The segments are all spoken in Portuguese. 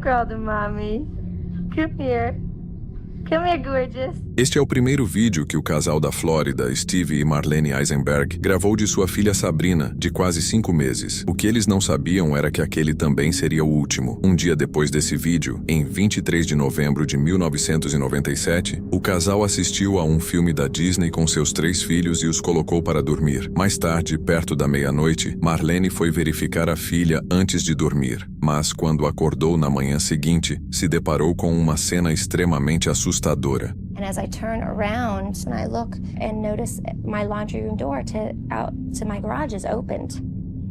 crawl to mommy. Come here. Come here, gorgeous. Este é o primeiro vídeo que o casal da Flórida, Steve e Marlene Eisenberg, gravou de sua filha Sabrina, de quase 5 meses. O que eles não sabiam era que aquele também seria o último. Um dia depois desse vídeo, em 23 de novembro de 1997, o casal assistiu a um filme da Disney com seus 3 filhos e os colocou para dormir. Mais tarde, perto da meia-noite, Marlene foi verificar a filha antes de dormir. Mas, quando acordou na manhã seguinte, se deparou com uma cena extremamente assustadora. And as I turn around and I look and notice my laundry room door out to my garage is opened.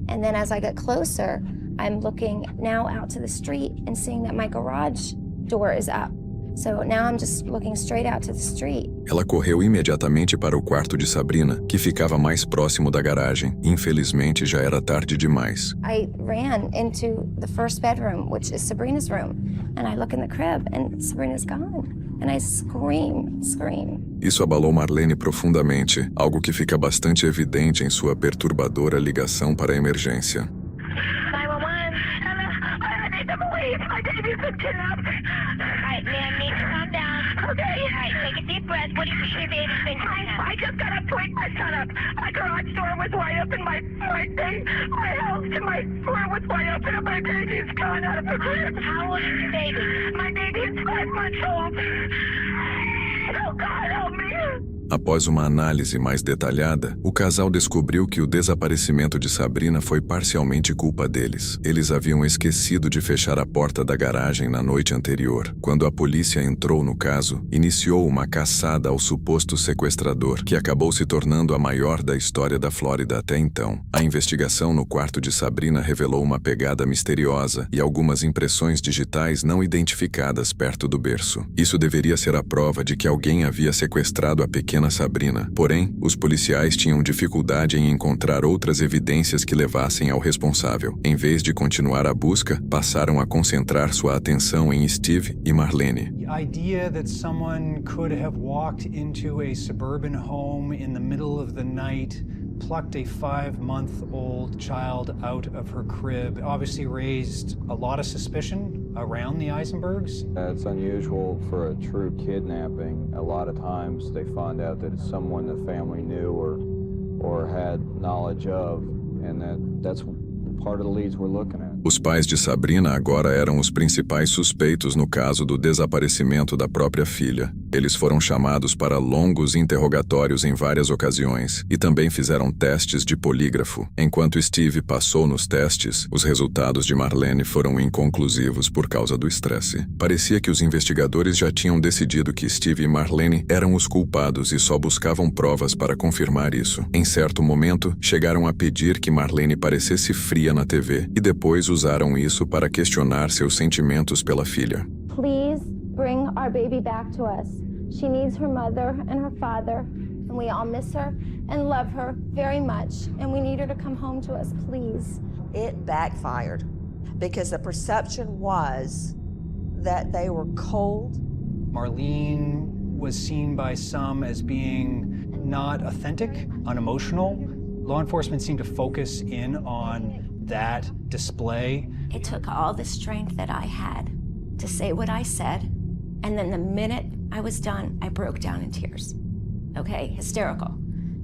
And then as I get closer, I'm looking now out to the street and seeing that my garage door is up. So now I'm just looking straight out to the street. Ela correu imediatamente para o quarto de Sabrina, que ficava mais próximo da garagem. Infelizmente, já era tarde demais. I ran into the first bedroom, which is Sabrina's room. And I look in the crib and Sabrina's gone. And I scream. Isso abalou Marlene profundamente, algo que fica bastante evidente em sua perturbadora ligação para a emergência. 911. I need to believe. My baby's been kidnapped. All right, ma'am, need to calm down. Okay. All right, take a deep breath. What do you see your baby's been kidnapped? I just got to wake my son up. My garage door was wide open. My house and my door was wide open, and my baby's gone out of the crib. How old is your baby? My baby is 5 months old. Oh, God, help me. Após uma análise mais detalhada, o casal descobriu que o desaparecimento de Sabrina foi parcialmente culpa deles. Eles haviam esquecido de fechar a porta da garagem na noite anterior. Quando a polícia entrou no caso, iniciou uma caçada ao suposto sequestrador, que acabou se tornando a maior da história da Flórida até então. A investigação no quarto de Sabrina revelou uma pegada misteriosa e algumas impressões digitais não identificadas perto do berço. Isso deveria ser a prova de que alguém havia sequestrado a pequena Sabrina. Porém, os policiais tinham dificuldade em encontrar outras evidências que levassem ao responsável. Em vez de continuar a busca, passaram a concentrar sua atenção em Steve e Marlene. The idea that someone could have walked into a suburban home in the middle of the night, plucked a 5-month-old child out of her crib, obviously raised a lot of suspicion around the Eisenbergs. It's unusual for a true kidnapping. A lot of times they find out that it's someone the family knew or had knowledge of, and that's part of the leads we're looking at. Os pais de Sabrina agora eram os principais suspeitos no caso do desaparecimento da própria filha. Eles foram chamados para longos interrogatórios em várias ocasiões e também fizeram testes de polígrafo. Enquanto Steve passou nos testes, os resultados de Marlene foram inconclusivos por causa do estresse. Parecia que os investigadores já tinham decidido que Steve e Marlene eram os culpados e só buscavam provas para confirmar isso. Em certo momento, chegaram a pedir que Marlene parecesse fria na TV e depois usaram isso para questionar seus sentimentos pela filha. Please bring our baby back to us. She needs her mother and her father, and we all miss her and love her very much, and we need her to come home to us, please. It backfired because the perception was that they were cold. Marlene was seen by some as being not authentic, unemotional. Law enforcement seemed to focus in on that display. It took all the strength that I had to say what I said, and then the minute I was done, I broke down in tears. Okay, hysterical.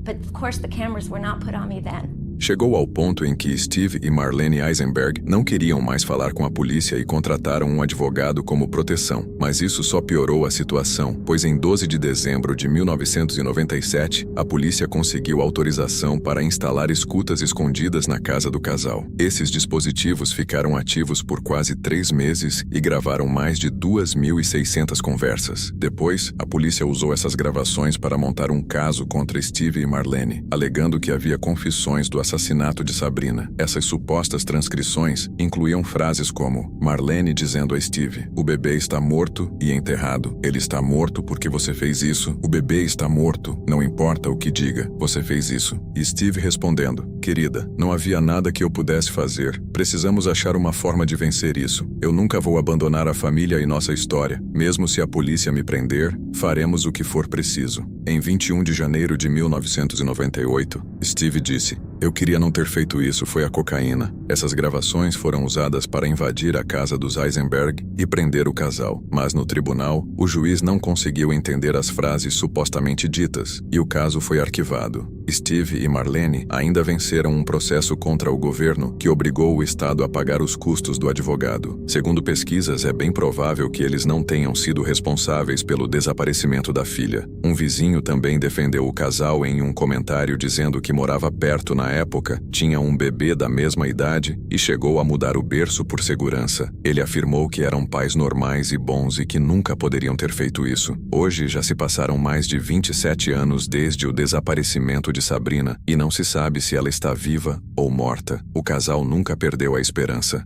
But of course the cameras were not put on me then. Chegou ao ponto em que Steve e Marlene Eisenberg não queriam mais falar com a polícia e contrataram um advogado como proteção. Mas isso só piorou a situação, pois em 12 de dezembro de 1997, a polícia conseguiu autorização para instalar escutas escondidas na casa do casal. Esses dispositivos ficaram ativos por quase 3 meses e gravaram mais de 2.600 conversas. Depois, a polícia usou essas gravações para montar um caso contra Steve e Marlene, alegando que havia confissões do assassinato de Sabrina. Essas supostas transcrições incluíam frases como Marlene dizendo a Steve: "O bebê está morto e enterrado. Ele está morto porque você fez isso. O bebê está morto. Não importa o que diga, você fez isso." E Steve respondendo: "Querida, não havia nada que eu pudesse fazer. Precisamos achar uma forma de vencer isso. Eu nunca vou abandonar a família e nossa história. Mesmo se a polícia me prender, faremos o que for preciso." Em 21 de janeiro de 1998, Steve disse: Eu queria não ter feito isso, foi a cocaína. Essas gravações foram usadas para invadir a casa dos Eisenberg e prender o casal. Mas no tribunal, o juiz não conseguiu entender as frases supostamente ditas e o caso foi arquivado. Steve e Marlene ainda venceram um processo contra o governo que obrigou o Estado a pagar os custos do advogado. Segundo pesquisas, é bem provável que eles não tenham sido responsáveis pelo desaparecimento da filha. Um vizinho também defendeu o casal em um comentário dizendo que morava perto na época, tinha um bebê da mesma idade e chegou a mudar o berço por segurança. Ele afirmou que eram pais normais e bons e que nunca poderiam ter feito isso. Hoje já se passaram mais de 27 anos desde o desaparecimento de Sabrina e não se sabe se ela está viva ou morta. O casal nunca perdeu a esperança.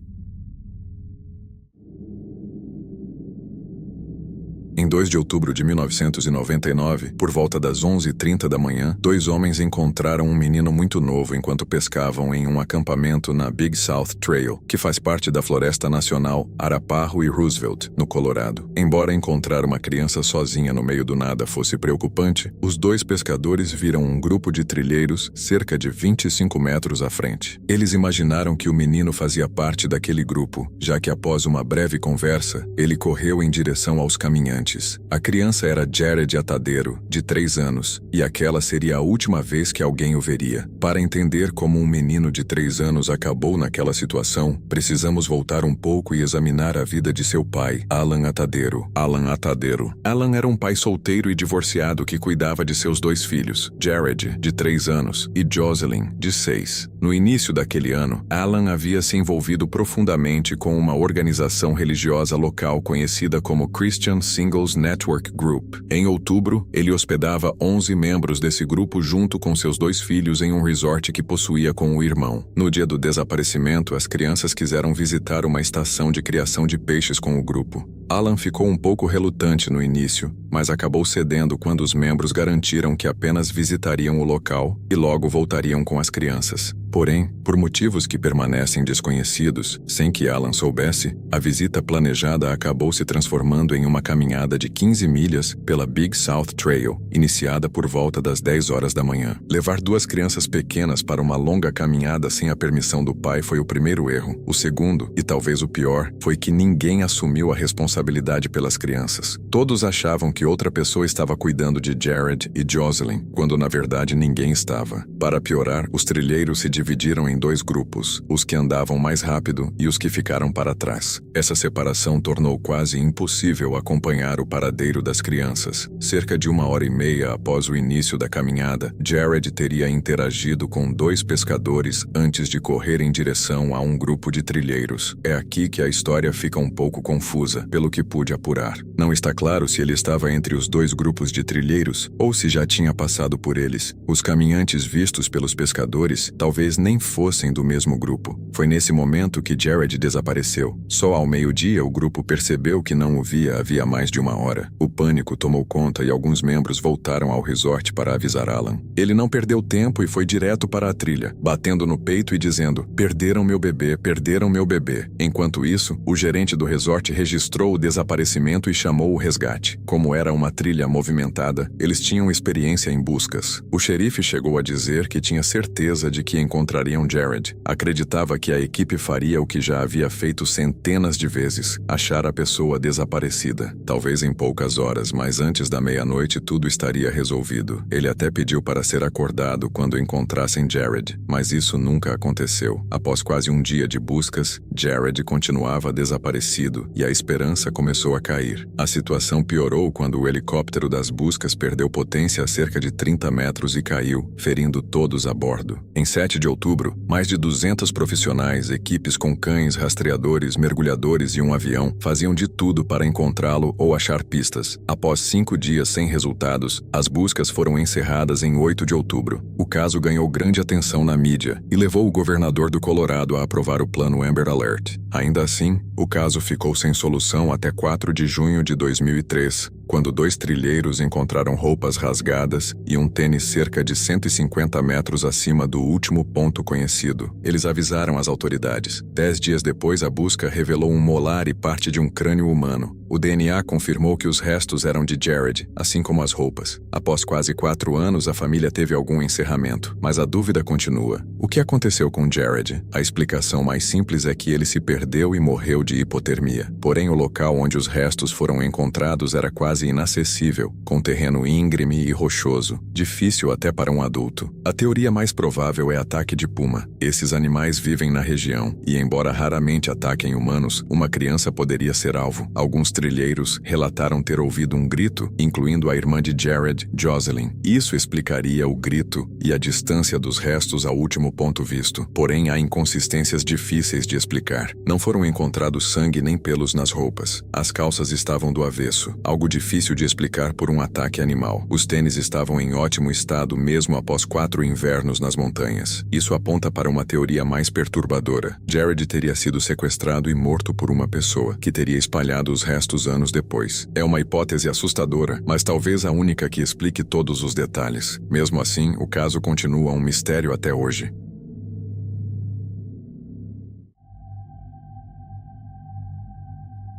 Em 2 de outubro de 1999, por volta das 11h30 da manhã, 2 homens encontraram um menino muito novo enquanto pescavam em um acampamento na Big South Trail, que faz parte da Floresta Nacional Arapaho e Roosevelt, no Colorado. Embora encontrar uma criança sozinha no meio do nada fosse preocupante, os 2 pescadores viram um grupo de trilheiros cerca de 25 metros à frente. Eles imaginaram que o menino fazia parte daquele grupo, já que após uma breve conversa, ele correu em direção aos caminhantes. A criança era Jared Atadero, de 3 anos, e aquela seria a última vez que alguém o veria. Para entender como um menino de 3 anos acabou naquela situação, precisamos voltar um pouco e examinar a vida de seu pai, Alan Atadero. Alan era um pai solteiro e divorciado que cuidava de seus 2 filhos, Jared, de 3 anos, e Jocelyn, de 6. No início daquele ano, Alan havia se envolvido profundamente com uma organização religiosa local conhecida como Christian Singles Network Group. Em outubro, ele hospedava 11 membros desse grupo junto com seus 2 filhos em um resort que possuía com o irmão. No dia do desaparecimento, as crianças quiseram visitar uma estação de criação de peixes com o grupo. Alan ficou um pouco relutante no início, mas acabou cedendo quando os membros garantiram que apenas visitariam o local e logo voltariam com as crianças. Porém, por motivos que permanecem desconhecidos, sem que Alan soubesse, a visita planejada acabou se transformando em uma caminhada de 15 milhas pela Big South Trail, iniciada por volta das 10 horas da manhã. Levar 2 crianças pequenas para uma longa caminhada sem a permissão do pai foi o primeiro erro. O segundo, e talvez o pior, foi que ninguém assumiu a responsabilidade pelas crianças. Todos achavam que outra pessoa estava cuidando de Jared e Jocelyn, quando na verdade ninguém estava. Para piorar, os trilheiros se dividiram em 2 grupos, os que andavam mais rápido e os que ficaram para trás. Essa separação tornou quase impossível acompanhar o paradeiro das crianças. Cerca de 1h30 após o início da caminhada, Jared teria interagido com 2 pescadores antes de correr em direção a um grupo de trilheiros. É aqui que a história fica um pouco confusa, pelo que pude apurar. Não está claro se ele estava entre os 2 grupos de trilheiros ou se já tinha passado por eles. Os caminhantes vistos pelos pescadores talvez nem fossem do mesmo grupo. Foi nesse momento que Jared desapareceu. Só ao meio-dia o grupo percebeu que não o via havia mais de 1 hora. O pânico tomou conta e alguns membros voltaram ao resort para avisar Alan. Ele não perdeu tempo e foi direto para a trilha, batendo no peito e dizendo: "Perderam meu bebê, perderam meu bebê." Enquanto isso, o gerente do resort registrou o desaparecimento e chamou o resgate. Como era uma trilha movimentada, eles tinham experiência em buscas. O xerife chegou a dizer que tinha certeza de que encontrariam Jared. Acreditava que a equipe faria o que já havia feito centenas de vezes, achar a pessoa desaparecida. Talvez em poucas horas, mas antes da meia-noite tudo estaria resolvido. Ele até pediu para ser acordado quando encontrassem Jared, mas isso nunca aconteceu. Após quase um dia de buscas, Jared continuava desaparecido e a esperança começou a cair. A situação piorou quando o helicóptero das buscas perdeu potência a cerca de 30 metros e caiu, ferindo todos a bordo. Em 7 de outubro, mais de 200 profissionais, equipes com cães, rastreadores, mergulhadores e um avião faziam de tudo para encontrá-lo ou achar pistas. Após 5 dias sem resultados, as buscas foram encerradas em 8 de outubro. O caso ganhou grande atenção na mídia e levou o governador do Colorado a aprovar o plano Amber Alert. Ainda assim, o caso ficou sem solução até 4 de junho de 2003, quando 2 trilheiros encontraram roupas rasgadas e um tênis cerca de 150 metros acima do último ponto conhecido. Eles avisaram as autoridades. 10 dias depois, a busca revelou um molar e parte de um crânio humano. O DNA confirmou que os restos eram de Jared, assim como as roupas. Após quase 4 anos, a família teve algum encerramento, mas a dúvida continua. O que aconteceu com Jared? A explicação mais simples é que ele se perdeu e morreu de hipotermia. Porém, o local onde os restos foram encontrados era quase inacessível, com terreno íngreme e rochoso, difícil até para um adulto. A teoria mais provável é ataque de puma. Esses animais vivem na região e, embora raramente ataquem humanos, uma criança poderia ser alvo. Alguns trilheiros relataram ter ouvido um grito, incluindo a irmã de Jared, Jocelyn. Isso explicaria o grito e a distância dos restos ao último ponto visto. Porém, há inconsistências difíceis de explicar. Não foram encontrados sangue nem pelos nas roupas. As calças estavam do avesso, algo difícil de explicar por um ataque animal. Os tênis estavam em ótimo estado mesmo após 4 invernos nas montanhas. Isso aponta para uma teoria mais perturbadora. Jared teria sido sequestrado e morto por uma pessoa, que teria espalhado os restos anos depois. É uma hipótese assustadora, mas talvez a única que explique todos os detalhes. Mesmo assim, o caso continua um mistério até hoje.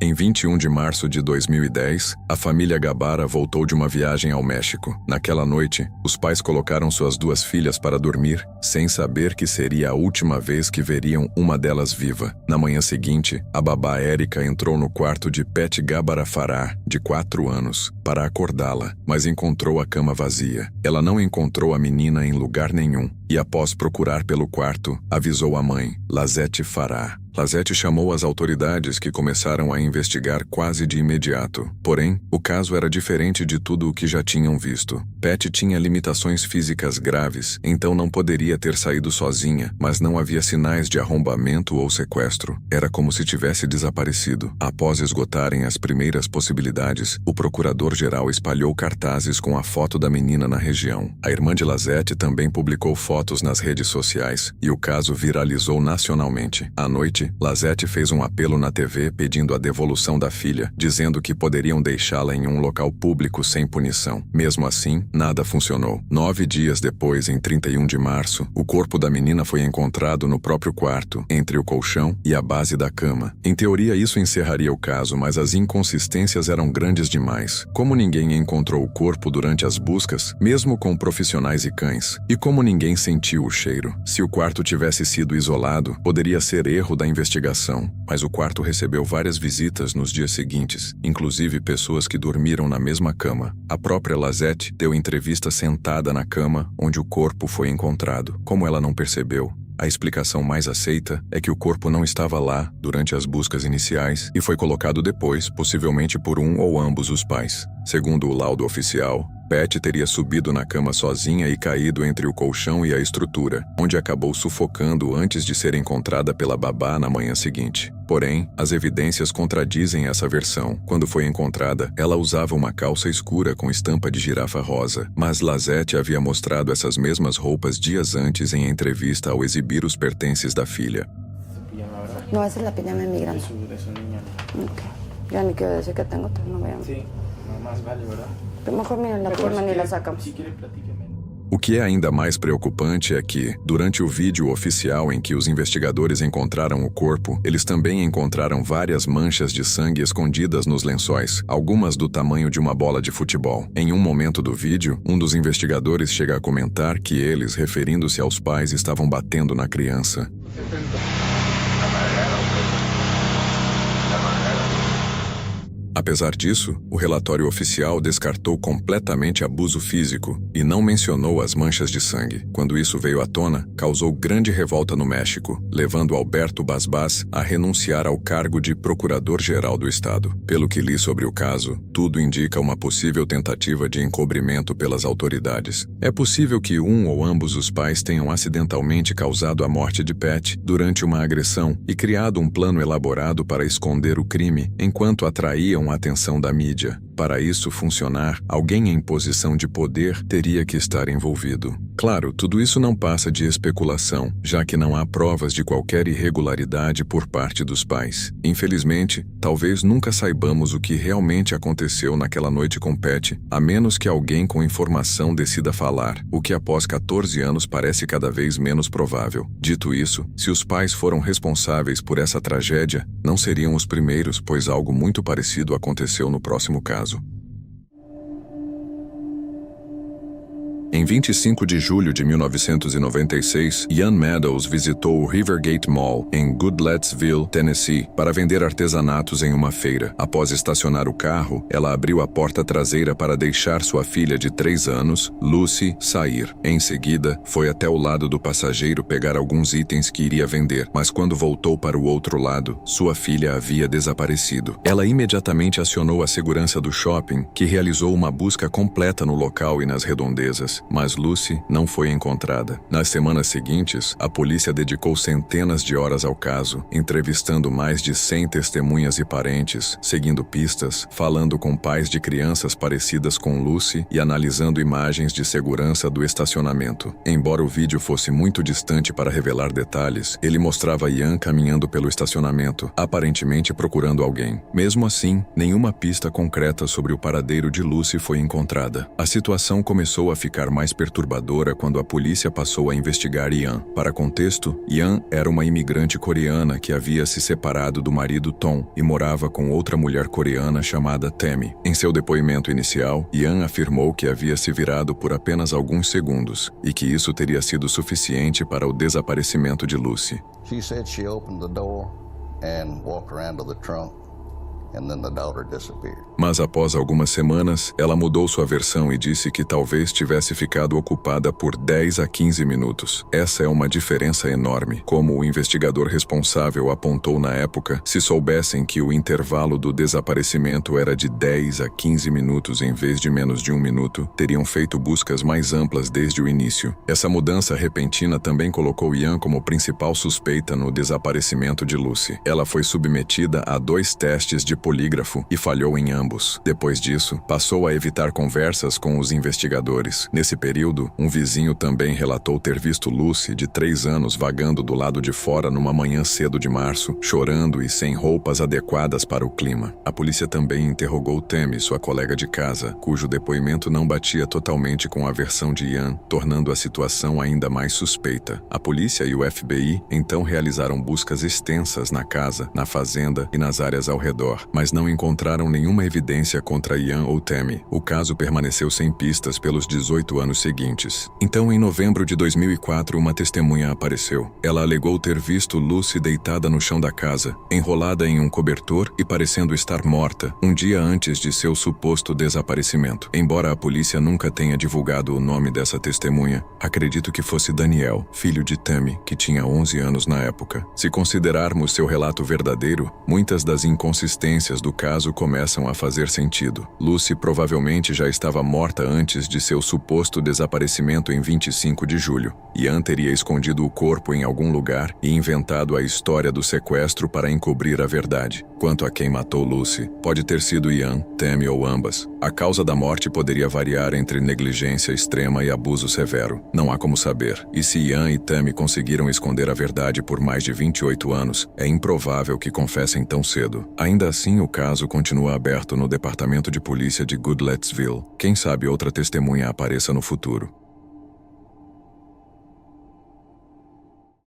Em 21 de março de 2010, a família Gabbara voltou de uma viagem ao México. Naquela noite, os pais colocaram suas 2 filhas para dormir, sem saber que seria a última vez que veriam uma delas viva. Na manhã seguinte, a babá Érica entrou no quarto de Pat Gabbara Farah, de 4 anos, para acordá-la, mas encontrou a cama vazia. Ela não encontrou a menina em lugar nenhum, e após procurar pelo quarto, avisou a mãe, Lazette Farah. Lazette chamou as autoridades, que começaram a investigar quase de imediato. Porém, o caso era diferente de tudo o que já tinham visto. Pat tinha limitações físicas graves, então não poderia ter saído sozinha, mas não havia sinais de arrombamento ou sequestro. Era como se tivesse desaparecido. Após esgotarem as primeiras possibilidades, o procurador-geral espalhou cartazes com a foto da menina na região. A irmã de Lazette também publicou fotos nas redes sociais, e o caso viralizou nacionalmente. À noite, Lazette fez um apelo na TV pedindo a devolução da filha, dizendo que poderiam deixá-la em um local público sem punição. Mesmo assim, nada funcionou. 9 dias depois, em 31 de março, o corpo da menina foi encontrado no próprio quarto, entre o colchão e a base da cama. Em teoria, isso encerraria o caso, mas as inconsistências eram grandes demais. Como ninguém encontrou o corpo durante as buscas, mesmo com profissionais e cães? E como ninguém sentiu o cheiro? Se o quarto tivesse sido isolado, poderia ser erro da investigação, mas o quarto recebeu várias visitas nos dias seguintes, inclusive pessoas que dormiram na mesma cama. A própria Lazette deu entrevista sentada na cama onde o corpo foi encontrado. Como ela não percebeu? A explicação mais aceita é que o corpo não estava lá durante as buscas iniciais e foi colocado depois, possivelmente por um ou ambos os pais. Segundo o laudo oficial, Pat teria subido na cama sozinha e caído entre o colchão e a estrutura, onde acabou sufocando antes de ser encontrada pela babá na manhã seguinte. Porém, as evidências contradizem essa versão. Quando foi encontrada, ela usava uma calça escura com estampa de girafa rosa, mas Lazette havia mostrado essas mesmas roupas dias antes em entrevista ao exibir os pertences da filha. No, esa es la pijama inmigrante. De su niña. Ok. Ya ni quiero decir que tengo, pero no veamos. Sí, no más vale, ¿verdad? Pero mejor miren la pijama y la sacamos. Si quiere, platíqueme. O que é ainda mais preocupante é que, durante o vídeo oficial em que os investigadores encontraram o corpo, eles também encontraram várias manchas de sangue escondidas nos lençóis, algumas do tamanho de uma bola de futebol. Em um momento do vídeo, um dos investigadores chega a comentar que eles, referindo-se aos pais, estavam batendo na criança. Apesar disso, o relatório oficial descartou completamente abuso físico e não mencionou as manchas de sangue. Quando isso veio à tona, causou grande revolta no México, levando Alberto Basbás a renunciar ao cargo de procurador-geral do estado. Pelo que li sobre o caso, tudo indica uma possível tentativa de encobrimento pelas autoridades. É possível que um ou ambos os pais tenham acidentalmente causado a morte de Pat durante uma agressão e criado um plano elaborado para esconder o crime enquanto atraíam a atenção da mídia. Para isso funcionar, alguém em posição de poder teria que estar envolvido. Claro, tudo isso não passa de especulação, já que não há provas de qualquer irregularidade por parte dos pais. Infelizmente, talvez nunca saibamos o que realmente aconteceu naquela noite com Pat, a menos que alguém com informação decida falar, o que após 14 anos parece cada vez menos provável. Dito isso, se os pais foram responsáveis por essa tragédia, não seriam os primeiros, pois algo muito parecido aconteceu no próximo caso. Em 25 de julho de 1996, Ian Meadows visitou o Rivergate Mall, em Goodlettsville, Tennessee, para vender artesanatos em uma feira. Após estacionar o carro, ela abriu a porta traseira para deixar sua filha de 3 anos, Lucy, sair. Em seguida, foi até o lado do passageiro pegar alguns itens que iria vender, mas quando voltou para o outro lado, sua filha havia desaparecido. Ela imediatamente acionou a segurança do shopping, que realizou uma busca completa no local e nas redondezas. Mas Lucy não foi encontrada. Nas semanas seguintes, a polícia dedicou centenas de horas ao caso, entrevistando mais de 100 testemunhas e parentes, seguindo pistas, falando com pais de crianças parecidas com Lucy e analisando imagens de segurança do estacionamento. Embora o vídeo fosse muito distante para revelar detalhes, ele mostrava Ian caminhando pelo estacionamento, aparentemente procurando alguém. Mesmo assim, nenhuma pista concreta sobre o paradeiro de Lucy foi encontrada. A situação começou a ficar mais perturbadora quando a polícia passou a investigar Ian. Para contexto, Ian era uma imigrante coreana que havia se separado do marido Tom e morava com outra mulher coreana chamada Tammy. Em seu depoimento inicial, Ian afirmou que havia se virado por apenas alguns segundos e que isso teria sido suficiente para o desaparecimento de Lucy. She said she opened the door and walked around to the trunk. And then the daughter disappeared. Mas após algumas semanas, ela mudou sua versão e disse que talvez tivesse ficado ocupada por 10 a 15 minutos. Essa é uma diferença enorme. Como o investigador responsável apontou na época, se soubessem que o intervalo do desaparecimento era de 10 a 15 minutos em vez de menos de 1 minuto, teriam feito buscas mais amplas desde o início. Essa mudança repentina também colocou Ian como principal suspeita no desaparecimento de Lucy. Ela foi submetida a 2 testes de polígrafo e falhou em ambos. Depois disso, passou a evitar conversas com os investigadores. Nesse período, um vizinho também relatou ter visto Lucy, de 3 anos, vagando do lado de fora numa manhã cedo de março, chorando e sem roupas adequadas para o clima. A polícia também interrogou Tammy, sua colega de casa, cujo depoimento não batia totalmente com a versão de Ian, tornando a situação ainda mais suspeita. A polícia e o FBI então realizaram buscas extensas na casa, na fazenda e nas áreas ao redor, mas não encontraram nenhuma evidência contra Ian ou Tammy. O caso permaneceu sem pistas pelos 18 anos seguintes. Então, em novembro de 2004, uma testemunha apareceu. Ela alegou ter visto Lucy deitada no chão da casa, enrolada em um cobertor e parecendo estar morta, um dia antes de seu suposto desaparecimento. Embora a polícia nunca tenha divulgado o nome dessa testemunha, acredito que fosse Daniel, filho de Tammy, que tinha 11 anos na época. Se considerarmos seu relato verdadeiro, muitas das inconsistências do caso começam a fazer sentido. Lucy provavelmente já estava morta antes de seu suposto desaparecimento em 25 de julho. Ian teria escondido o corpo em algum lugar e inventado a história do sequestro para encobrir a verdade. Quanto a quem matou Lucy, pode ter sido Ian, Tammy ou ambas. A causa da morte poderia variar entre negligência extrema e abuso severo. Não há como saber. E se Ian e Tammy conseguiram esconder a verdade por mais de 28 anos, é improvável que confessem tão cedo. Ainda assim, o caso continua aberto no Departamento de Polícia de Goodlettsville. Quem sabe outra testemunha apareça no futuro.